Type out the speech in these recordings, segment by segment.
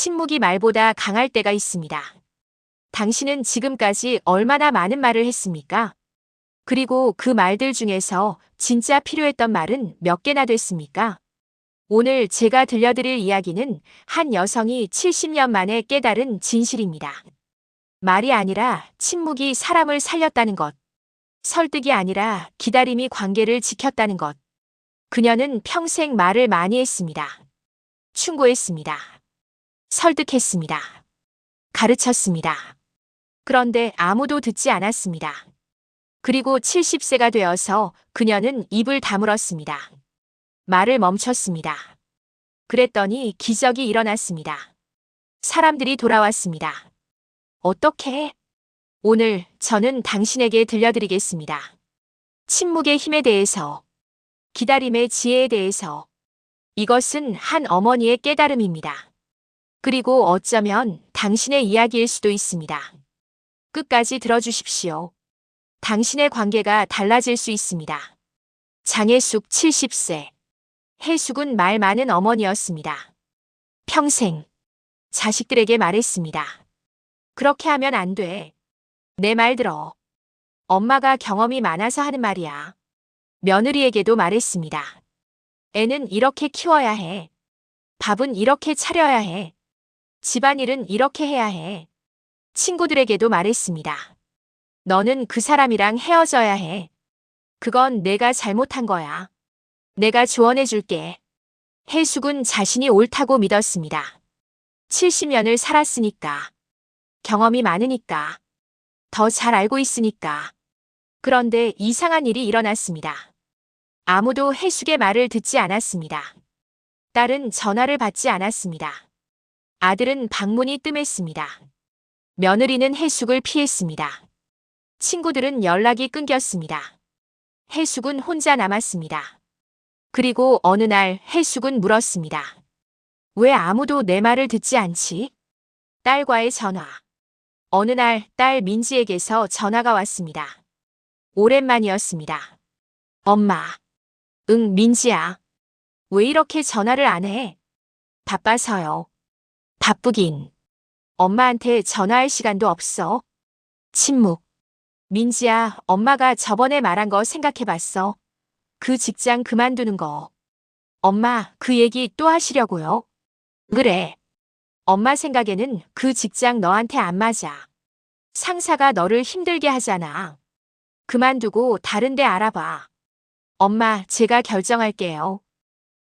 침묵이 말보다 강할 때가 있습니다. 당신은 지금까지 얼마나 많은 말을 했습니까? 그리고 그 말들 중에서 진짜 필요했던 말은 몇 개나 됐습니까? 오늘 제가 들려드릴 이야기는 한 여성이 70년 만에 깨달은 진실입니다. 말이 아니라 침묵이 사람을 살렸다는 것. 설득이 아니라 기다림이 관계를 지켰다는 것. 그녀는 평생 말을 많이 했습니다. 충고했습니다. 설득했습니다. 가르쳤습니다. 그런데 아무도 듣지 않았습니다. 그리고 70세가 되어서 그녀는 입을 다물었습니다. 말을 멈췄습니다. 그랬더니 기적이 일어났습니다. 사람들이 돌아왔습니다. 어떻게? 오늘 저는 당신에게 들려드리겠습니다. 침묵의 힘에 대해서, 기다림의 지혜에 대해서. 이것은 한 어머니의 깨달음입니다. 그리고 어쩌면 당신의 이야기일 수도 있습니다. 끝까지 들어주십시오. 당신의 관계가 달라질 수 있습니다. 장혜숙 70세. 혜숙은 말 많은 어머니였습니다. 평생 자식들에게 말했습니다. 그렇게 하면 안 돼. 내 말 들어. 엄마가 경험이 많아서 하는 말이야. 며느리에게도 말했습니다. 애는 이렇게 키워야 해. 밥은 이렇게 차려야 해. 집안일은 이렇게 해야 해. 친구들에게도 말했습니다. 너는 그 사람이랑 헤어져야 해. 그건 내가 잘못한 거야. 내가 조언해 줄게. 혜숙은 자신이 옳다고 믿었습니다. 70년을 살았으니까. 경험이 많으니까. 더 잘 알고 있으니까. 그런데 이상한 일이 일어났습니다. 아무도 혜숙의 말을 듣지 않았습니다. 딸은 전화를 받지 않았습니다. 아들은 방문이 뜸했습니다. 며느리는 혜숙을 피했습니다. 친구들은 연락이 끊겼습니다. 혜숙은 혼자 남았습니다. 그리고 어느 날 혜숙은 물었습니다. 왜 아무도 내 말을 듣지 않지? 딸과의 전화. 어느 날 딸 민지에게서 전화가 왔습니다. 오랜만이었습니다. 엄마. 응, 민지야. 왜 이렇게 전화를 안 해? 바빠서요. 바쁘긴. 엄마한테 전화할 시간도 없어. 침묵. 민지야, 엄마가 저번에 말한 거 생각해봤어. 그 직장 그만두는 거. 엄마, 그 얘기 또 하시려고요? 그래. 엄마 생각에는 그 직장 너한테 안 맞아. 상사가 너를 힘들게 하잖아. 그만두고 다른 데 알아봐. 엄마, 제가 결정할게요.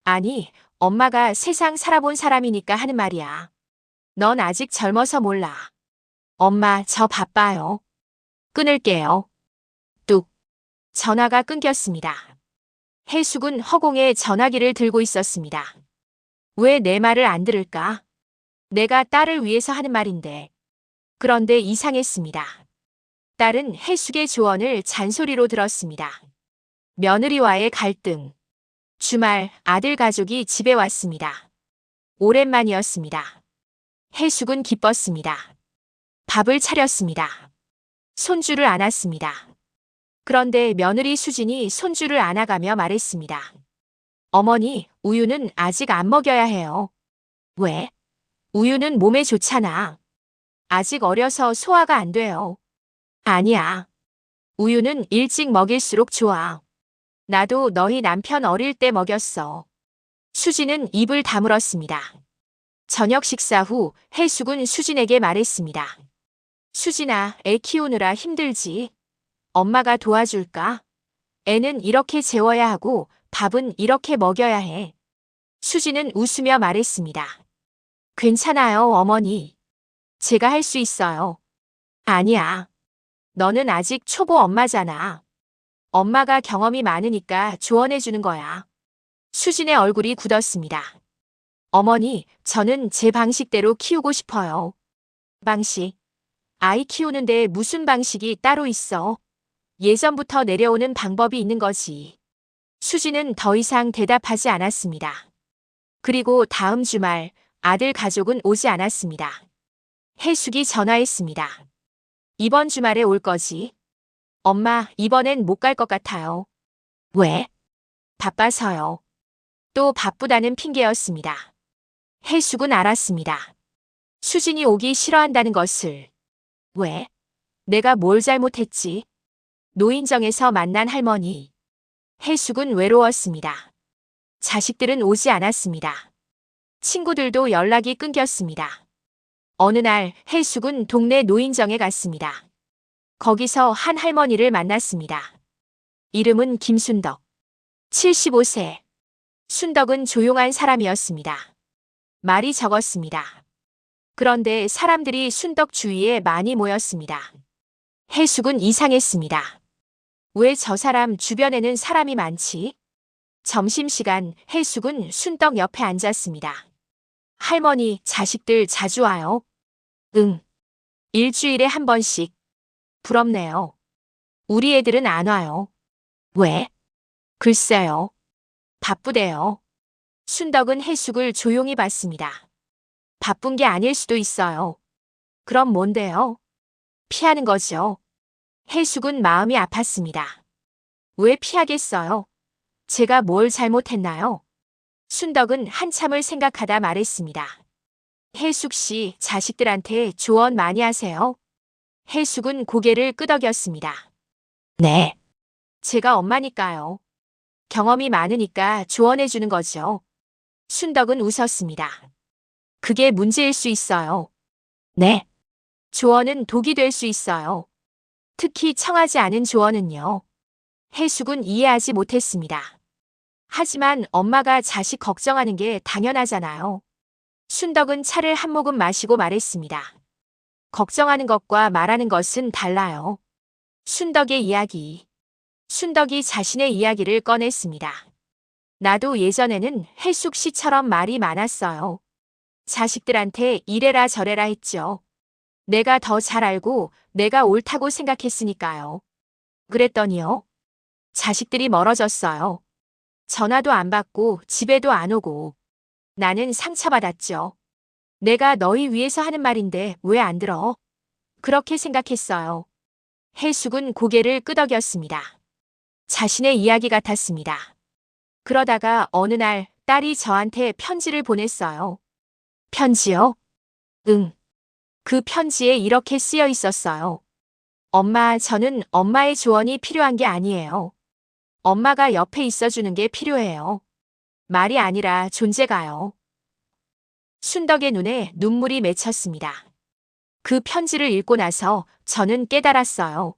아니, 엄마가 세상 살아본 사람이니까 하는 말이야. 넌 아직 젊어서 몰라. 엄마, 저 바빠요. 끊을게요. 뚝. 전화가 끊겼습니다. 혜숙은 허공에 전화기를 들고 있었습니다. 왜 내 말을 안 들을까? 내가 딸을 위해서 하는 말인데. 그런데 이상했습니다. 딸은 혜숙의 조언을 잔소리로 들었습니다. 며느리와의 갈등. 주말 아들 가족이 집에 왔습니다. 오랜만이었습니다. 혜숙은 기뻤습니다. 밥을 차렸습니다. 손주를 안았습니다. 그런데 며느리 수진이 손주를 안아가며 말했습니다. 어머니, 우유는 아직 안 먹여야 해요. 왜? 우유는 몸에 좋잖아. 아직 어려서 소화가 안 돼요. 아니야. 우유는 일찍 먹일수록 좋아. 나도 너희 남편 어릴 때 먹였어. 수진은 입을 다물었습니다. 저녁 식사 후 혜숙은 수진에게 말했습니다. 수진아, 애 키우느라 힘들지? 엄마가 도와줄까? 애는 이렇게 재워야 하고 밥은 이렇게 먹여야 해. 수진은 웃으며 말했습니다. 괜찮아요, 어머니. 제가 할 수 있어요. 아니야. 너는 아직 초보 엄마잖아. 엄마가 경험이 많으니까 조언해 주는 거야. 수진의 얼굴이 굳었습니다. 어머니, 저는 제 방식대로 키우고 싶어요. 방식. 아이 키우는데 무슨 방식이 따로 있어? 예전부터 내려오는 방법이 있는 거지. 수진은 더 이상 대답하지 않았습니다. 그리고 다음 주말 아들 가족은 오지 않았습니다. 혜숙이 전화했습니다. 이번 주말에 올 거지? 엄마, 이번엔 못 갈 것 같아요. 왜? 바빠서요. 또 바쁘다는 핑계였습니다. 혜숙은 알았습니다. 수진이 오기 싫어한다는 것을. 왜? 내가 뭘 잘못했지? 노인정에서 만난 할머니. 해숙은 외로웠습니다. 자식들은 오지 않았습니다. 친구들도 연락이 끊겼습니다. 어느 날 해숙은 동네 노인정에 갔습니다. 거기서 한 할머니를 만났습니다. 이름은 김순덕. 75세. 순덕은 조용한 사람이었습니다. 말이 적었습니다. 그런데 사람들이 순덕 주위에 많이 모였습니다. 해숙은 이상했습니다. 왜 저 사람 주변에는 사람이 많지? 점심시간 해숙은 순덕 옆에 앉았습니다. 할머니, 자식들 자주 와요? 응. 일주일에 한 번씩. 부럽네요. 우리 애들은 안 와요. 왜? 글쎄요. 바쁘대요. 순덕은 해숙을 조용히 봤습니다. 바쁜 게 아닐 수도 있어요. 그럼 뭔데요? 피하는 거죠. 해숙은 마음이 아팠습니다. 왜 피하겠어요? 제가 뭘 잘못했나요? 순덕은 한참을 생각하다 말했습니다. 해숙 씨, 자식들한테 조언 많이 하세요? 해숙은 고개를 끄덕였습니다. 네. 제가 엄마니까요. 경험이 많으니까 조언해 주는 거죠. 순덕은 웃었습니다. 그게 문제일 수 있어요. 네. 조언은 독이 될 수 있어요. 특히 청하지 않은 조언은요. 해숙은 이해하지 못했습니다. 하지만 엄마가 자식 걱정하는 게 당연하잖아요. 순덕은 차를 한 모금 마시고 말했습니다. 걱정하는 것과 말하는 것은 달라요. 순덕의 이야기. 순덕이 자신의 이야기를 꺼냈습니다. 나도 예전에는 해숙 씨처럼 말이 많았어요. 자식들한테 이래라 저래라 했죠. 내가 더 잘 알고 내가 옳다고 생각했으니까요. 그랬더니요. 자식들이 멀어졌어요. 전화도 안 받고 집에도 안 오고. 나는 상처받았죠. 내가 너희 위해서 하는 말인데 왜 안 들어? 그렇게 생각했어요. 해숙은 고개를 끄덕였습니다. 자신의 이야기 같았습니다. 그러다가 어느 날 딸이 저한테 편지를 보냈어요. 편지요? 응. 그 편지에 이렇게 쓰여 있었어요. 엄마, 저는 엄마의 조언이 필요한 게 아니에요. 엄마가 옆에 있어주는 게 필요해요. 말이 아니라 존재가요. 순덕의 눈에 눈물이 맺혔습니다. 그 편지를 읽고 나서 저는 깨달았어요.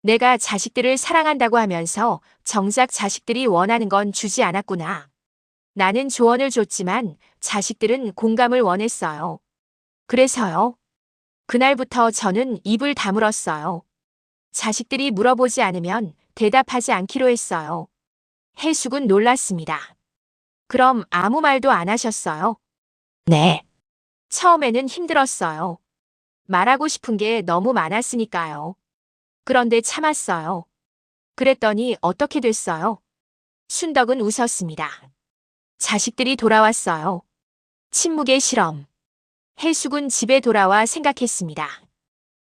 내가 자식들을 사랑한다고 하면서 정작 자식들이 원하는 건 주지 않았구나. 나는 조언을 줬지만 자식들은 공감을 원했어요. 그래서요. 그날부터 저는 입을 다물었어요. 자식들이 물어보지 않으면 대답하지 않기로 했어요. 해숙은 놀랐습니다. 그럼 아무 말도 안 하셨어요? 네. 처음에는 힘들었어요. 말하고 싶은 게 너무 많았으니까요. 그런데 참았어요. 그랬더니 어떻게 됐어요? 순덕은 웃었습니다. 자식들이 돌아왔어요. 침묵의 실험. 해숙은 집에 돌아와 생각했습니다.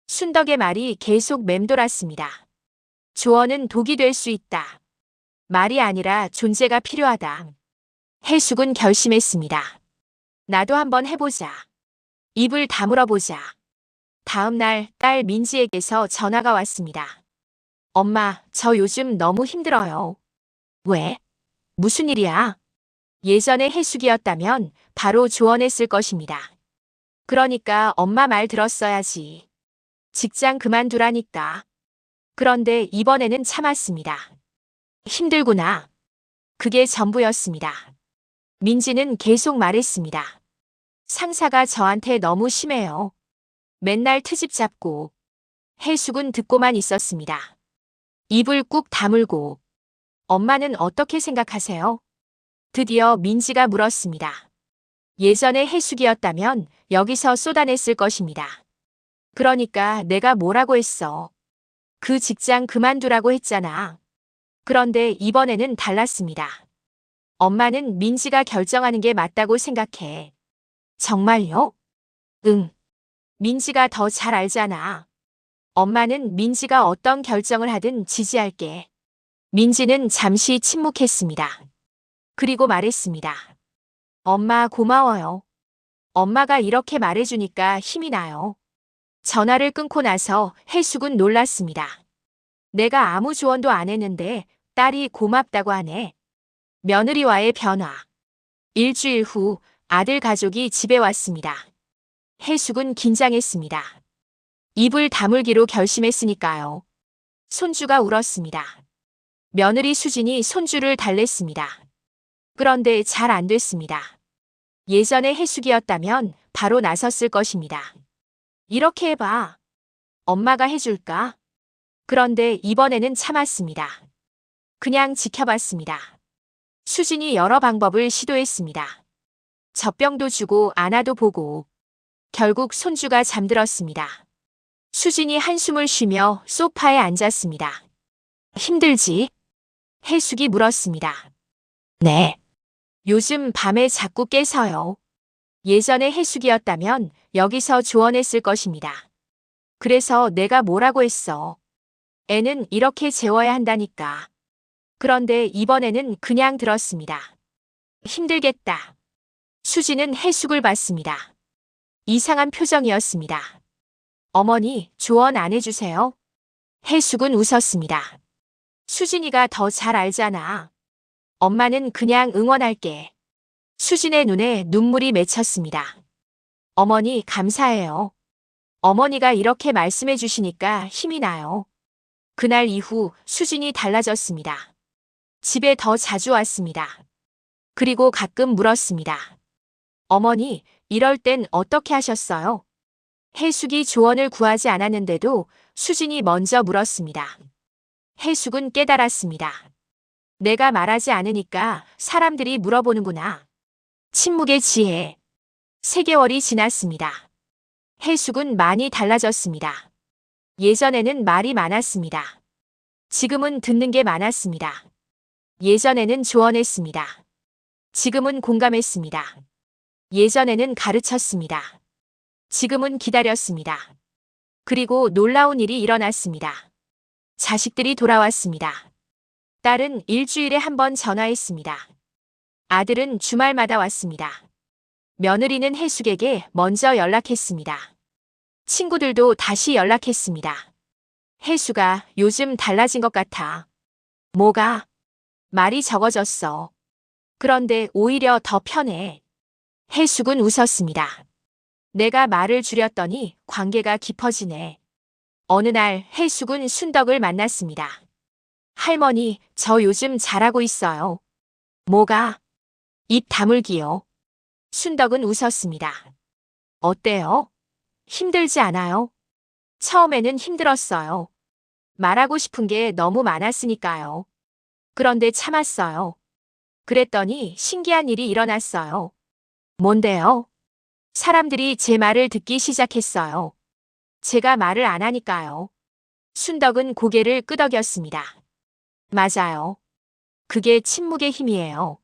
순덕의 말이 계속 맴돌았습니다. 조언은 독이 될 수 있다. 말이 아니라 존재가 필요하다. 해숙은 결심했습니다. 나도 한번 해보자. 입을 다물어보자. 다음 날 딸 민지에게서 전화가 왔습니다. 엄마, 저 요즘 너무 힘들어요. 왜? 무슨 일이야? 예전에 해숙이었다면 바로 조언했을 것입니다. 그러니까 엄마 말 들었어야지. 직장 그만두라니까. 그런데 이번에는 참았습니다. 힘들구나. 그게 전부였습니다. 민지는 계속 말했습니다. 상사가 저한테 너무 심해요. 맨날 트집 잡고. 해숙은 듣고만 있었습니다. 입을 꾹 다물고. 엄마는 어떻게 생각하세요? 드디어 민지가 물었습니다. 예전에 해숙이었다면 여기서 쏟아냈을 것입니다. 그러니까 내가 뭐라고 했어. 그 직장 그만두라고 했잖아. 그런데 이번에는 달랐습니다. 엄마는 민지가 결정하는 게 맞다고 생각해. 정말요? 응. 민지가 더 잘 알잖아. 엄마는 민지가 어떤 결정을 하든 지지할게. 민지는 잠시 침묵했습니다. 그리고 말했습니다. 엄마 고마워요. 엄마가 이렇게 말해주니까 힘이 나요. 전화를 끊고 나서 해숙은 놀랐습니다. 내가 아무 조언도 안 했는데 딸이 고맙다고 하네. 며느리와의 변화. 일주일 후 아들 가족이 집에 왔습니다. 해숙은 긴장했습니다. 입을 다물기로 결심했으니까요. 손주가 울었습니다. 며느리 수진이 손주를 달랬습니다. 그런데 잘 안 됐습니다. 예전에 해숙이었다면 바로 나섰을 것입니다. 이렇게 해봐. 엄마가 해줄까? 그런데 이번에는 참았습니다. 그냥 지켜봤습니다. 수진이 여러 방법을 시도했습니다. 젖병도 주고 안아도 보고 결국 손주가 잠들었습니다. 수진이 한숨을 쉬며 소파에 앉았습니다. 힘들지? 해숙이 물었습니다. 네. 요즘 밤에 자꾸 깨서요. 예전에 해숙이었다면 여기서 조언했을 것입니다. 그래서 내가 뭐라고 했어. 애는 이렇게 재워야 한다니까. 그런데 이번에는 그냥 들었습니다. 힘들겠다. 수지는 해숙을 봤습니다. 이상한 표정이었습니다. 어머니, 조언 안 해주세요? 해숙은 웃었습니다. 수진이가 더 잘 알잖아. 엄마는 그냥 응원할게. 수진의 눈에 눈물이 맺혔습니다. 어머니, 감사해요. 어머니가 이렇게 말씀해 주시니까 힘이 나요. 그날 이후 수진이 달라졌습니다. 집에 더 자주 왔습니다. 그리고 가끔 물었습니다. 어머니, 이럴 땐 어떻게 하셨어요? 해숙이 조언을 구하지 않았는데도 수진이 먼저 물었습니다. 해숙은 깨달았습니다. 내가 말하지 않으니까 사람들이 물어보는구나. 침묵의 지혜. 3개월이 지났습니다. 해숙은 많이 달라졌습니다. 예전에는 말이 많았습니다. 지금은 듣는 게 많았습니다. 예전에는 조언했습니다. 지금은 공감했습니다. 예전에는 가르쳤습니다. 지금은 기다렸습니다. 그리고 놀라운 일이 일어났습니다. 자식들이 돌아왔습니다. 딸은 일주일에 한 번 전화했습니다. 아들은 주말마다 왔습니다. 며느리는 해숙에게 먼저 연락했습니다. 친구들도 다시 연락했습니다. 해숙아, 요즘 달라진 것 같아. 뭐가? 말이 적어졌어. 그런데 오히려 더 편해. 해숙은 웃었습니다. 내가 말을 줄였더니 관계가 깊어지네. 어느 날 해숙은 순덕을 만났습니다. 할머니, 저 요즘 잘하고 있어요. 뭐가? 입 다물기요. 순덕은 웃었습니다. 어때요? 힘들지 않아요? 처음에는 힘들었어요. 말하고 싶은 게 너무 많았으니까요. 그런데 참았어요. 그랬더니 신기한 일이 일어났어요. 뭔데요? 사람들이 제 말을 듣기 시작했어요. 제가 말을 안 하니까요. 순덕은 고개를 끄덕였습니다. 맞아요. 그게 침묵의 힘이에요.